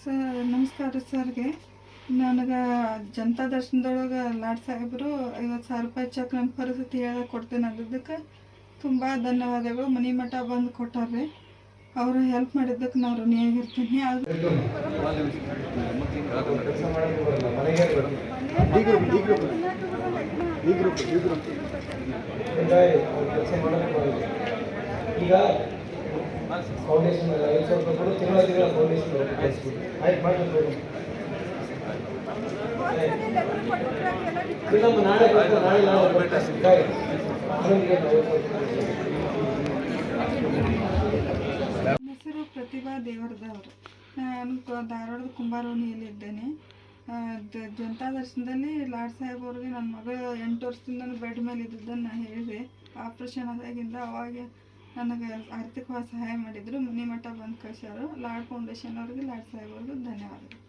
ನಮಸ್ಕಾರ ಸರ್ಗೆ. ನನಗೆ ಜನತಾ ದರ್ಶನದೊಳಗೆ ಲಾಡ್ ಸಾಹೇಬರು 50,000 ರೂಪಾಯಿ ಚೆಕ್ ನನ್ನ ಪರಿಸ್ಥಿತಿ ಹೇಳಕ್ಕೆ ಕೊಡ್ತೇನೆ ಅಂದಿದ್ದಕ್ಕೆ ತುಂಬ ಧನ್ಯವಾದಗಳು. ಮನೆ ಮಠ ಬಂದು ಕೊಟ್ಟಾರ್ರಿ. ಅವರು ಹೆಲ್ಪ್ ಮಾಡಿದ್ದಕ್ಕೆ ನಾವು ಋಣಿಯಾಗಿರ್ತೀನಿ. ಈಗ ಫೌಂಡೇಶನ್ 5,000 ರೂಪಾಯಿ ಕೊಡು, ತಿಂಗಳ ಫೌಂಡೇಶನ್ ಆಯ್ತು ಮಾಡಬೇಕು. ನಾಳೆ ಹೆಸರು ಪ್ರತಿಭಾ ದೇವರದವರು. ನಾನು ಧಾರವಾಡದ ಕುಂಬಾರೋಣಿಯಲ್ಲಿದ್ದೇನೆ. ಜನತಾ ದರ್ಶನದಲ್ಲಿ ಲಾಡ್ ಸಾಹೇಬ್ ಅವ್ರಿಗೆ ನನ್ನ ಮಗಳು 8 ವರ್ಷದಿಂದ ಬೆಡ್ ಮೇಲೆ ಇದ್ದಿದ್ದನ್ನು ನಾನು ಹೇಳಿದೆ. ಆಪ್ರೇಷನ್ ಆದಾಗಿಂದ ಅವಾಗ ನನಗೆ ಆರ್ಥಿಕವಾಗಿ ಸಹಾಯ ಮಾಡಿದರು. ಮನೆ ಮಠ ಬಂದು ಕಳಿಸ್ಯಾರು. ಲಾಡ್ ಫೌಂಡೇಶನ್ ಅವ್ರಿಗೆ, ಲಾಡ್ ಸಾಹೇಬ್ ಅವ್ರಿಗೂ ಧನ್ಯವಾದಗಳು.